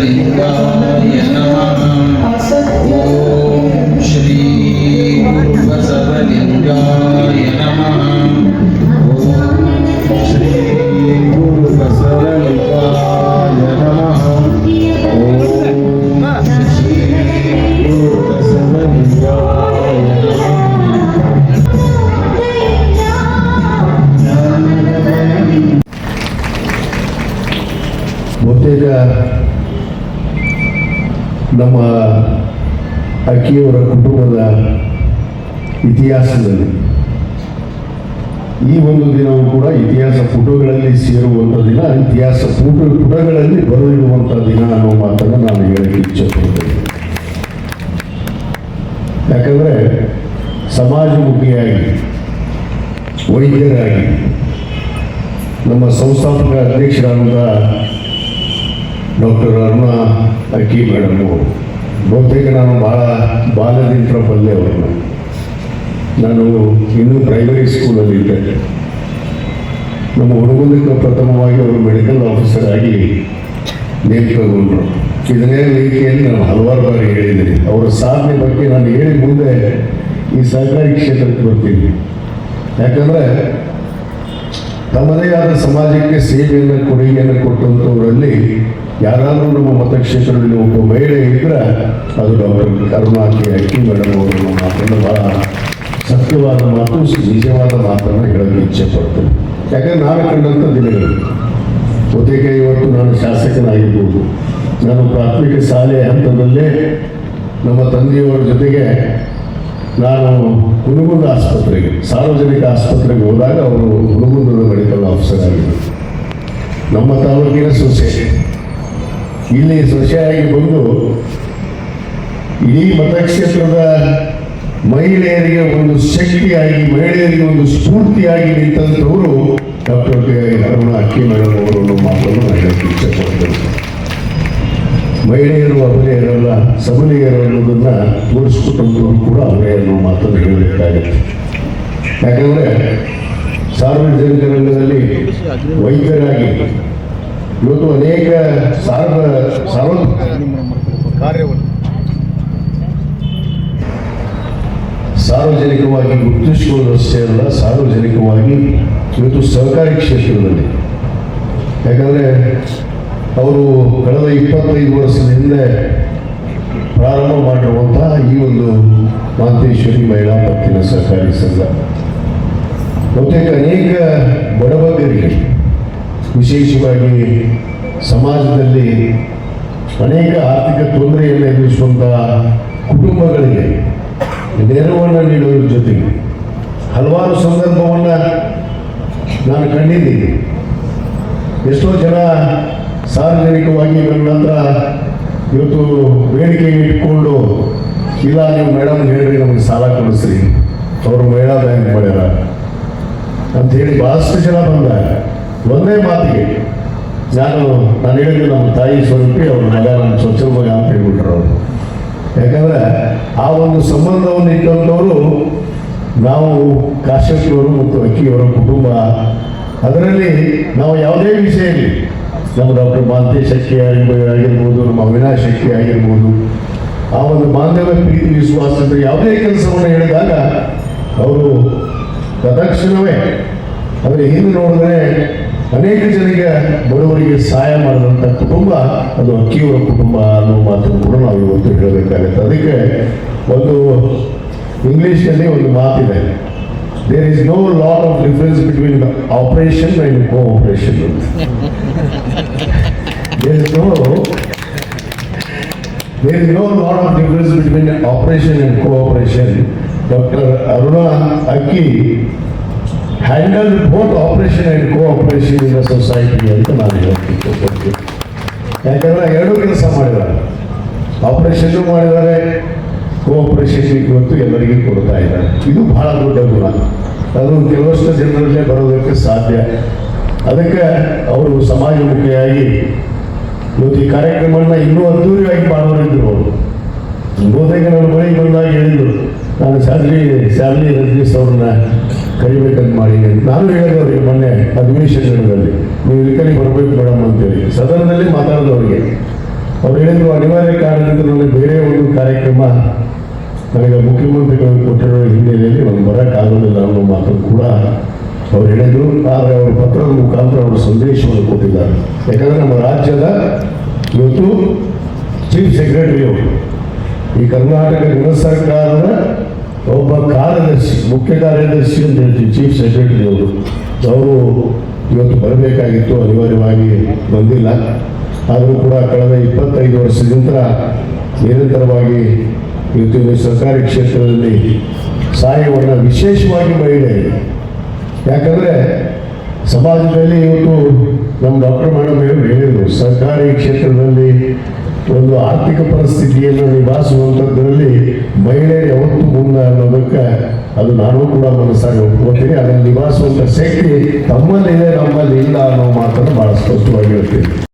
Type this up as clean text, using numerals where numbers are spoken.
बसवलिंगाय नमः। ओम श्री गुरु बसवलिंगाय नमः। ओम श्री गुरु बसवलिंगाय नमः। ओम श्री गुरु बसवलिंगाय ಬಹುತೇಕ ನಮ್ಮ ಅಕ್ಕಿಯವರ ಕುಟುಂಬದ ಇತಿಹಾಸದಲ್ಲಿ ಈ ಒಂದು ದಿನವೂ ಕೂಡ ಇತಿಹಾಸ ಪುಟಗಳಲ್ಲಿ ಸೇರುವಂಥ ದಿನ, ಇತಿಹಾಸ ಪುಟಗಳಲ್ಲಿ ಬರೆದಿರುವಂಥ ದಿನ ಅನ್ನೋ ಮಾತನ್ನು ನಾನು ಹೇಳಕ್ಕೆ ಇಚ್ಛೆಪಡ್ತೇನೆ. ಯಾಕಂದರೆ ಸಮಾಜಮುಖಿಯಾಗಿ, ವೈದ್ಯರಾಗಿ, ನಮ್ಮ ಸಂಸ್ಥಾಪಕ ಅಧ್ಯಕ್ಷರಾದ ಡಾಕ್ಟರ್ ಅರುಣಾ ಅಕ್ಕಿ ಮೇಡಮ್ ಅವರು, ಬಹುತೇಕ ನಾನು ಭಾಳ ಬಾಲ್ಯದಿಂದ ಬಲ್ಲೆ ಅವ್ರನ್ನ. ನಾನು ಇನ್ನೂ ಪ್ರೈಮರಿ ಸ್ಕೂಲಲ್ಲಿದ್ದೆ. ನಮ್ಮ ಹುಡುಗನಿಗೆ ಪ್ರಥಮವಾಗಿ ಅವರು ಮೆಡಿಕಲ್ ಆಫೀಸರ್ ಆಗಿ ನೇಮಕಗೊಂಡರು. ಇದನ್ನೇ ವೇದಿಕೆಯಲ್ಲಿ ನಾನು ಹಲವಾರು ಬಾರಿ ಹೇಳಿದ್ದೀನಿ. ಅವರ ಸಾಧನೆ ಬಗ್ಗೆ ನಾನು ಹೇಳಿ ಮುಂದೆ ಈ ಸಹಕಾರಿ ಕ್ಷೇತ್ರಕ್ಕೆ ಬರ್ತೀನಿ. ಯಾಕಂದರೆ ತಮ್ಮದೇ ಆದ ಸಮಾಜಕ್ಕೆ ಸೇವೆಯನ್ನು, ಕೊಡುಗೆಯನ್ನು ಕೊಟ್ಟಂಥವರಲ್ಲಿ ಯಾರಾದರೂ ನಮ್ಮ ಮತಕ್ಷೇತ್ರದಲ್ಲಿ ಒಬ್ಬ ಮಹಿಳೆ ಇದ್ದರೆ ಅದು ಡಾಕ್ಟರ್ ಅರುಣಾ ಅಕ್ಕಿ ಮೇಡಮ್ ಅವರು ಮಾತನ್ನು ಬಹಳ ಸತ್ಯವಾದ ಮಾತು, ನಿಜವಾದ ಮಾತನ್ನು ಹೇಳೋಕ್ಕೆ ಇಚ್ಛೆ ಪಡ್ತೇನೆ. ಯಾಕಂದರೆ ನಾನು ಕಂಡಂಥ ದಿನಗಳು ಬಹುತೇಕ ಇವತ್ತು ನಾನು ಶಾಸಕನಾಗಿರ್ಬೋದು. ನಾನು ಪ್ರಾಥಮಿಕ ಶಾಲೆ ಹಂತದಲ್ಲೇ ನಮ್ಮ ತಂದೆಯವರ ಜೊತೆಗೆ ನಾನು ಹುನಗುಂದ ಆಸ್ಪತ್ರೆಗೆ, ಸಾರ್ವಜನಿಕ ಆಸ್ಪತ್ರೆಗೆ ಹೋದಾಗ ಅವರು ಹುನಗುಂದದ ಮೆಡಿಕಲ್ ಆಫೀಸರ್ ಆಗಿದ್ದರು. ನಮ್ಮ ತಾಲೂಕಿನ ಸೊಸೆ ಇಲ್ಲಿ ಸೊಸೆಯಾಗಿ ಬಂದು ಇಡೀ ಮತಕ್ಷೇತ್ರದ ಮಹಿಳೆಯರಿಗೆ ಒಂದು ಶಕ್ತಿಯಾಗಿ, ಮಹಿಳೆಯರಿಗೆ ಒಂದು ಸ್ಫೂರ್ತಿಯಾಗಿ ನಿಂತಂಥವರು ಡಾಕ್ಟರ್ ಅರುಣಾ ಅಕ್ಕಿ ಮೇಡಮ್ ಅವರು ಮಾತನ್ನು ನಾನು ಹೇಳಕ್ಕೆ ಇಚ್ಛೆಪಡ್ತೇನೆ. ಮಹಿಳೆಯರು ಅವರೇ ಇರಲ್ಲ, ಸಬಲೆಯರು ಅನ್ನೋದನ್ನು ತೋರಿಸ್ಕೊಟ್ಟಂಥವ್ರು ಕೂಡ ಅವರೇ ಅನ್ನೋ ಮಾತನ್ನು ಹೇಳಬೇಕಾಗುತ್ತೆ. ಯಾಕಂದರೆ ಸಾರ್ವಜನಿಕ ರಂಗದಲ್ಲಿ ವೈದ್ಯರಾಗಿ ಇವತ್ತು ಅನೇಕ ಸಾರ್ವಜನಿಕವಾಗಿ ಗುರುತಿಸಿಕೊಳ್ಳೋದಷ್ಟೇ ಅಲ್ಲ, ಸಾರ್ವಜನಿಕವಾಗಿ ಇವತ್ತು ಸಹಕಾರಿ ಕ್ಷೇತ್ರದಲ್ಲಿ, ಯಾಕಂದರೆ ಅವರು ಕಳೆದ 25 ವರ್ಷದ ಹಿಂದೆ ಪ್ರಾರಂಭ ಮಾಡಿರುವಂತಹ ಈ ಒಂದು ಮಾಂತೇಶ್ವರಿ ಮಹಿಳಾ ಪತ್ತಿನ ಸಹಕಾರಿ ಸಂಘ ಬಹುತೇಕ ಅನೇಕ ಬಡಬಗ್ಗರಿಗೆ, ವಿಶೇಷವಾಗಿ ಸಮಾಜದಲ್ಲಿ ಅನೇಕ ಆರ್ಥಿಕ ತೊಂದರೆಯನ್ನು ಎದುರಿಸುವಂತಹ ಕುಟುಂಬಗಳಿಗೆ ನೆರವನ್ನು ನೀಡುವುದರ ಜೊತೆಗೆ ಹಲವಾರು ಸಂದರ್ಭವನ್ನು ನಾನು ಕಂಡಿದ್ದೀನಿ. ಎಷ್ಟೋ ಜನ ಸಾರ್ವಜನಿಕವಾಗಿ ನನ್ನ ಹತ್ರ ಇವತ್ತು ಬೇಡಿಕೆ ಇಟ್ಕೊಂಡು, ಇಲ್ಲ ನೀವು ಮೇಡಮ್ ಹೇಳ್ರಿ ನಮಗೆ ಸಾಲ ಕೊಡಿಸ್ರಿ, ಅವರು ಮಹಿಳಾ ಬ್ಯಾಂಕ್ ಮಾಡ್ಯಾರ ಅಂಥೇಳಿ ಭಾಳಷ್ಟು ಜನ ಬಂದಾಗ ಒಂದೇ ಮಾತಿಗೆ ನಾನು ಹೇಳಿದ್ದು ನಮ್ಮ ತಾಯಿ ಸ್ವರೂಪಿ ಅವ್ರ ಮಗ, ನನ್ನ ಸ್ವಚ್ಛ ಮಗ ಅಂತ ಹೇಳ್ಬಿಟ್ರು ಅವರು. ಯಾಕಂದರೆ ಆ ಒಂದು ಸಂಬಂಧವನ್ನು ಇಟ್ಟಂಥವರು ನಾವು ಕಾಶ್ಯಪ್ರವರು ಮತ್ತು ಅಕ್ಕಿಯವರ ಕುಟುಂಬ. ಅದರಲ್ಲಿ ನಾವು ಯಾವುದೇ ವಿಷಯ ಇರಲಿ, ನಮ್ಮ ಡಾಕ್ಟರ್ ಮಾಂತೇಶ್ ಅಕ್ಕಿ ಆಗಿರ್ಬೋದು, ನಮ್ಮ ಅವಿನಾಶ್ ಅಕ್ಕಿ ಆಗಿರ್ಬೋದು, ಆ ಒಂದು ಬಾಂಧವ್ಯ, ಪ್ರೀತಿ, ವಿಶ್ವಾಸದ ಯಾವುದೇ ಕೆಲಸವನ್ನು ಹೇಳಿದಾಗ ಅವರು ತತ್ಕ್ಷಣವೇ ಆದರೆ ಹಿಂದೆ ನೋಡಿದ್ರೆ ಅನೇಕ ಜನರಿಗೆ, ಬಡವರಿಗೆ ಸಹಾಯ ಮಾಡಿದಂಥ ಕುಟುಂಬ ಅದು ಅಕ್ಕಿಯವರ ಕುಟುಂಬ ಅನ್ನೋ ಮಾತನ್ನು ಕೂಡ ನಾವು ಇವತ್ತು ಹೇಳಬೇಕಾಗುತ್ತೆ. ಅದಕ್ಕೆ ಒಂದು ಇಂಗ್ಲೀಷ್ನಲ್ಲಿ ಒಂದು ಮಾತಿದೆ, there is no lot of difference between operation and cooperation. There is no lot of difference between operation and cooperation. Doctor Aruna Akki handle both operation and cooperation in the society ಅಂತ ನಾನು ಹೇಳ್ತೀನಿ. ಯಾಕಂದರೆ ಎರಡೂ ಕೆಲಸ ಮಾಡಿದ್ದಾರೆ, ಆಪರೇಷನ್ನು ಮಾಡಿದ್ದಾರೆ, ಕೋಆಪರೇಷನ್ ಇವತ್ತು ಎಲ್ಲರಿಗೂ ಕೊಡ್ತಾ ಇದ್ದಾರೆ. ಇದು ಬಹಳ ದೊಡ್ಡ ಗುಣ. ಅದು ಕೆಲವಷ್ಟು ಜನರಲ್ಲೇ ಬರೋದಕ್ಕೆ ಸಾಧ್ಯ. ಅದಕ್ಕೆ ಅವರು ಸಮಾಜಮುಖಿಯಾಗಿ ಇವತ್ತು ಈ ಕಾರ್ಯಕ್ರಮವನ್ನು ಇನ್ನೂ ಅದ್ದೂರಿಯಾಗಿ ಮಾಡೋರಿದ್ರು. ಅವರು ಬಹುತೇಕ ನನ್ನ ಬಳಿಗೆ ಬಂದಾಗ ಹೇಳಿದರು, ನಾನು ಶಾಲಿನಿ ರಜನೀಶ್ ಅವ್ರನ್ನ ಕರಿಬೇಕಂತ ಮಾಡಿದೆ. ನಾನು ಹೇಳಿದೆ ಅವರಿಗೆ ಮೊನ್ನೆ ಅಧಿವೇಶನದಲ್ಲಿ, ನೀವು ಇದಕ್ಕೆ ಬರಬೇಕು ಮೇಡಮ್ ಅಂತೇಳಿ ಸದನದಲ್ಲಿ ಮಾತಾಡಿದವರಿಗೆ. ಅವ್ರು ಹೇಳಿದ್ರು ಅನಿವಾರ್ಯ ಕಾರಣದಿಂದ ನನಗೆ ಬೇರೆ ಒಂದು ಕಾರ್ಯಕ್ರಮ ನನಗೆ ಮುಖ್ಯಮಂತ್ರಿಗಳು ಕೊಟ್ಟಿರೋ ಹಿನ್ನೆಲೆಯಲ್ಲಿ ನಾನು ಬರೋಕ್ಕಾಗೋದಿಲ್ಲ ಅನ್ನೋ ಮಾತನ್ನು ಕೂಡ ಅವ್ರು ಹೇಳಿದರು. ಆದರೆ ಅವರ ಪತ್ರದ ಮುಖಾಂತರ ಅವರು ಸಂದೇಶವನ್ನು ಕೊಟ್ಟಿದ್ದಾರೆ. ಯಾಕಂದರೆ ನಮ್ಮ ರಾಜ್ಯದ ಇವತ್ತು ಚೀಫ್ ಸೆಕ್ರೆಟರಿ ಅವರು ಈ ಕರ್ನಾಟಕ ಗೃಹ ಸರ್ಕಾರದ ಒಬ್ಬ ಕಾರ್ಯದರ್ಶಿ, ಮುಖ್ಯ ಕಾರ್ಯದರ್ಶಿ ಅಂತ ಹೇಳ್ತೀವಿ, ಚೀಫ್ ಸೆಕ್ರೆಟರಿ ಅವರು ಇವತ್ತು ಬರಬೇಕಾಗಿತ್ತು, ಅನಿವಾರ್ಯವಾಗಿ ಬಂದಿಲ್ಲ. ಆದರೂ ಕೂಡ ಕಳೆದ 25 ವರ್ಷದಿಂದ ನಿರಂತರವಾಗಿ ಇವತ್ತಿನ ಸರ್ಕಾರಿ ಕ್ಷೇತ್ರದಲ್ಲಿ ಸಹಾಯವನ್ನು ವಿಶೇಷವಾಗಿ ಮಹಿಳೆಯರಿಗೆ, ಯಾಕಂದರೆ ಸಮಾಜದಲ್ಲಿ ಇವತ್ತು ನಮ್ಮ ಡಾಕ್ಟರ್ ಮೇಡಮ್ ಹೇಳಿದರು, ಸರ್ಕಾರಿ ಕ್ಷೇತ್ರದಲ್ಲಿ ಒಂದು ಆರ್ಥಿಕ ಪರಿಸ್ಥಿತಿಯನ್ನು ನಿಭಾಯಿಸುವಂಥದ್ರಲ್ಲಿ ಮಹಿಳೆಯರು ಯಾವತ್ತೂ ಮುಂದೆ ಅನ್ನೋದಕ್ಕೆ ಅದು ನಾನು ಕೂಡ ಮನಸ್ಸಾಗಿ ಒಪ್ಕೋತೀನಿ. ಅದನ್ನು ನಿಭಾಯಿಸುವಂಥ ಶಕ್ತಿ ತಮ್ಮಲ್ಲಿದೆ, ನಮ್ಮಲ್ಲಿ ಇಲ್ಲ ಅನ್ನೋ ಮಾತನ್ನು ಭಾಳ ಸ್ಪಷ್ಟವಾಗಿ ಹೇಳ್ತೀನಿ.